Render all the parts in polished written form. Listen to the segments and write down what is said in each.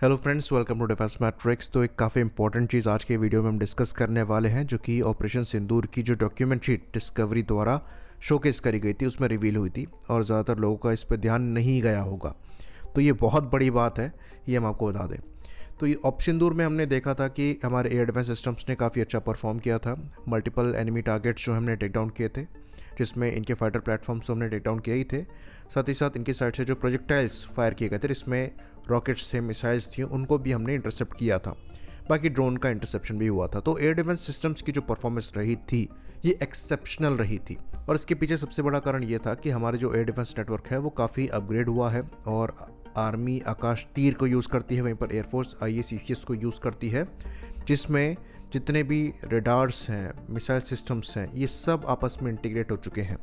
Hello friends, welcome to Defence Matrix. तो एक काफ़ी इंपॉर्टेंट चीज़ आज के वीडियो में हम डिस्कस करने वाले हैं, जो कि ऑपरेशन सिंदूर की जो डॉक्यूमेंट्री डिस्कवरी द्वारा शोकेस करी गई थी उसमें रिवील हुई थी और ज़्यादातर लोगों का इस पर ध्यान नहीं गया होगा। तो ये बहुत बड़ी बात है, ये हम आपको बता दें। तो ये ऑपरेशन सिंदूर में हमने देखा था कि हमारे एयर डिफेंस सिस्टम्स ने काफ़ी अच्छा परफॉर्म किया था। मल्टीपल एनिमी टारगेट्स जो हमने टेक डाउन किए थे, जिसमें इनके फाइटर प्लेटफॉर्म्स तो हमने टेक डाउन किए ही थे, साथ ही साथ इनकी साइड से जो प्रोजेक्टाइल्स फायर किए गए थे, जिसमें रॉकेट्स थे, मिसाइल्स थी, उनको भी हमने इंटरसेप्ट किया था। बाकी ड्रोन का इंटरसेप्शन भी हुआ था। तो एयर डिफेंस सिस्टम्स की जो परफॉर्मेंस रही थी ये एक्सेप्शनल रही थी। और इसके पीछे सबसे बड़ा कारण ये था कि हमारे जो एयर डिफेंस नेटवर्क है वो काफ़ी अपग्रेड हुआ है और आर्मी आकाश तीर को यूज़ करती है, वहीं पर एयरफोर्स IACCS को यूज़ करती है, जिसमें जितने भी रेडार्स हैं, मिसाइल सिस्टम्स हैं, ये सब आपस में इंटीग्रेट हो चुके हैं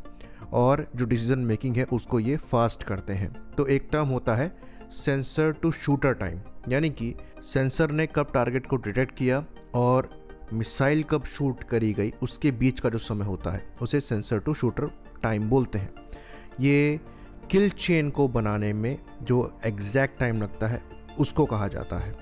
और जो डिसीजन मेकिंग है उसको ये फास्ट करते हैं। तो एक टर्म होता है सेंसर टू शूटर टाइम, यानी कि सेंसर ने कब टारगेट को डिटेक्ट किया और मिसाइल कब शूट करी गई, उसके बीच का जो समय होता है उसे सेंसर टू शूटर टाइम बोलते हैं। ये किल चेन को बनाने में जो एग्जैक्ट टाइम लगता है उसको कहा जाता है।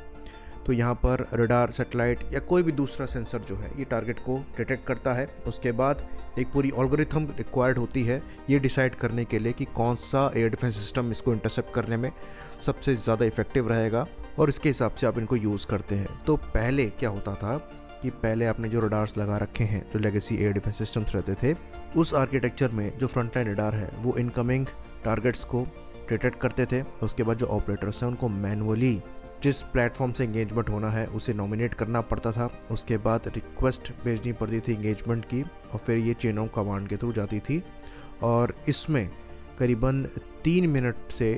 तो यहाँ पर रडार, सैटेलाइट या कोई भी दूसरा सेंसर जो है ये टारगेट को डिटेक्ट करता है। उसके बाद एक पूरी एल्गोरिथम रिक्वायर्ड होती है ये डिसाइड करने के लिए कि कौन सा एयर डिफेंस सिस्टम इसको इंटरसेप्ट करने में सबसे ज़्यादा इफेक्टिव रहेगा और इसके हिसाब से आप इनको यूज़ करते हैं। तो पहले क्या होता था कि पहले आपने जो रडार्स लगा रखे हैं, जो लेगेसी एयर डिफेंस सिस्टम्स रहते थे, उस आर्किटेक्चर में जो फ्रंट लाइन रडार है वो इनकमिंग टारगेट्स को डिटेक्ट करते थे। उसके बाद जो ऑपरेटर्स हैं उनको मैनुअली जिस प्लेटफॉर्म से एंगेजमेंट होना है उसे नॉमिनेट करना पड़ता था। उसके बाद रिक्वेस्ट भेजनी पड़ती थी एंगेजमेंट की और फिर ये चेन ऑफ कमांड के थ्रू जाती थी और इसमें करीबन 3 मिनट से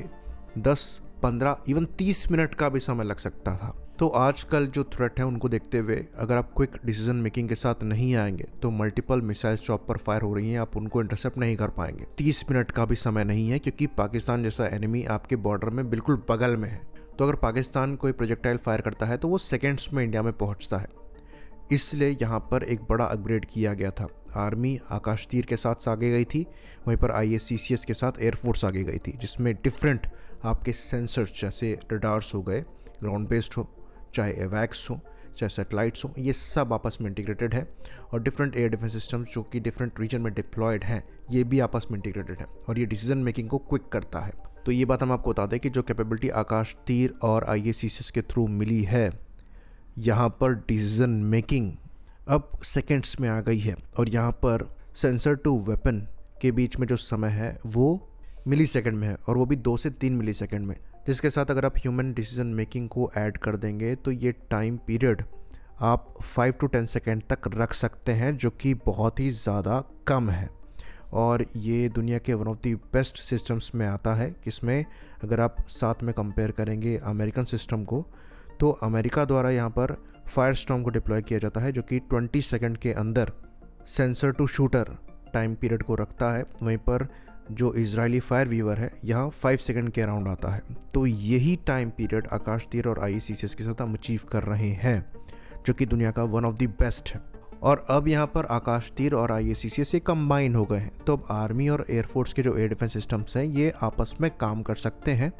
10, 15, इवन 30 मिनट का भी समय लग सकता था। तो आजकल जो थ्रेट है उनको देखते हुए अगर आप क्विक डिसीजन मेकिंग के साथ नहीं आएंगे तो मल्टीपल मिसाइल्स जो आप पर फायर हो रही हैं आप उनको इंटरसेप्ट नहीं कर पाएंगे। 30 मिनट का भी समय नहीं है, क्योंकि पाकिस्तान जैसा एनिमी आपके बॉर्डर में बिल्कुल बगल में है। तो अगर पाकिस्तान कोई प्रोजेक्टाइल फायर करता है तो वो सेकेंड्स में इंडिया में पहुंचता है। इसलिए यहाँ पर एक बड़ा अपग्रेड किया गया था। आर्मी आकाश तीर के साथ आगे गई थी, वहीं पर IACCS के साथ एयरफोर्स आगे गई थी, जिसमें डिफरेंट आपके सेंसर्स जैसे रडार्स हो गए, ग्राउंड बेस्ड हो, चाहे एवैक्स हो, चाहे सैटेलाइट्स हो, ये सब आपस में इंटीग्रेटेड है। और डिफरेंट एयर डिफेंस सिस्टम्स जो कि डिफरेंट रीजन में डिप्लॉयड हैं ये भी आपस में इंटीग्रेटेड है और ये डिसीजन मेकिंग को क्विक करता है। तो ये बात हम आपको बता दें कि जो कैपेबिलिटी आकाश तीर और IACCS के थ्रू मिली है, यहाँ पर डिसीजन मेकिंग अब सेकेंड्स में आ गई है और यहाँ पर सेंसर टू वेपन के बीच में जो समय है वो मिली सेकेंड में है और वो भी 2 से 3 मिली सेकेंड में, जिसके साथ अगर आप ह्यूमन डिसीजन मेकिंग को ऐड कर देंगे तो ये टाइम पीरियड आप 5 to 10 सेकेंड तक रख सकते हैं, जो कि बहुत ही ज़्यादा कम है। और ये दुनिया के one of the best systems में आता है, जिसमें अगर आप साथ में कंपेयर करेंगे अमेरिकन सिस्टम को, तो अमेरिका द्वारा यहाँ पर फायर स्टॉर्म को डिप्लॉय किया जाता है, जो कि 20 सेकेंड के अंदर sensor to shooter time period को रखता है। वहीं पर जो इजरायली फायर वीवर है यहाँ 5 सेकेंड के अराउंड आता है। तो यही टाइम पीरियड आकाश तीर और IACCS के साथ हम अचीव कर रहे हैं, जो कि दुनिया का वन ऑफ द बेस्ट है। और अब यहाँ पर आकाश तीर और IACCS से कंबाइन हो गए हैं, तो अब आर्मी और एयरफोर्स के जो एयर डिफेंस सिस्टम्स हैं ये आपस में काम कर सकते हैं,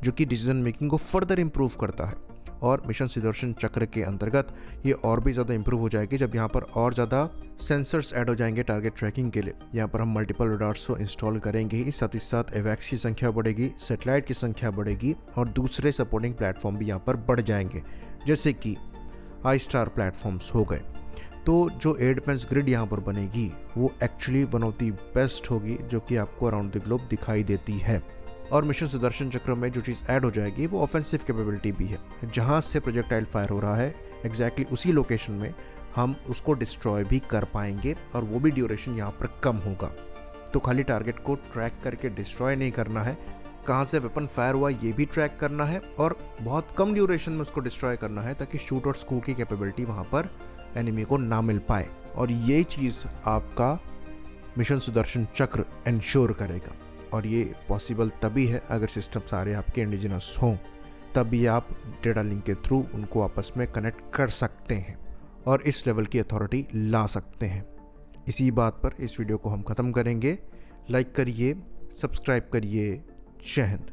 जो कि डिसीजन मेकिंग को फर्दर इम्प्रूव करता है। और मिशन सुदर्शन चक्र के अंतर्गत ये और भी ज़्यादा इंप्रूव हो जाएगी जब यहाँ पर और ज़्यादा सेंसर्स ऐड हो जाएंगे टारगेट ट्रैकिंग के लिए। यहाँ पर हम मल्टीपल रडार्स को इंस्टॉल करेंगे ही, साथ ही साथ एवैक्स की संख्या बढ़ेगी, सैटेलाइट की संख्या बढ़ेगी और दूसरे सपोर्टिंग प्लेटफॉर्म भी यहाँ पर बढ़ जाएंगे, जैसे कि I-STAR प्लेटफॉर्म्स हो गए। तो जो एयर डिफेंस ग्रिड यहाँ पर बनेगी वो actually one of the best होगी, जो कि आपको अराउंड द ग्लोब दिखाई देती है। और मिशन सुदर्शन चक्र में जो चीज़ ऐड हो जाएगी वो ऑफेंसिव कैपेबिलिटी भी है। जहाँ से प्रोजेक्टाइल फायर हो रहा है एग्जैक्टली उसी लोकेशन में हम उसको डिस्ट्रॉय भी कर पाएंगे और वो भी ड्यूरेशन यहाँ पर कम होगा। तो खाली टारगेट को ट्रैक करके डिस्ट्रॉय नहीं करना है, कहाँ से वेपन फायर हुआ ये भी ट्रैक करना है और बहुत कम ड्यूरेशन में उसको डिस्ट्रॉय करना है, ताकि शूट और स्कू की कैपेबिलिटी वहाँ पर एनिमी को ना मिल पाए। और ये चीज़ आपका मिशन सुदर्शन चक्र इंश्योर करेगा। और ये पॉसिबल तभी है अगर सिस्टम सारे आपके इंडिजिनस हों, तभी आप डेटा लिंक के थ्रू उनको आपस में कनेक्ट कर सकते हैं और इस लेवल की अथॉरिटी ला सकते हैं। इसी बात पर इस वीडियो को हम ख़त्म करेंगे। लाइक करिए, सब्सक्राइब करिए। जय हिंद।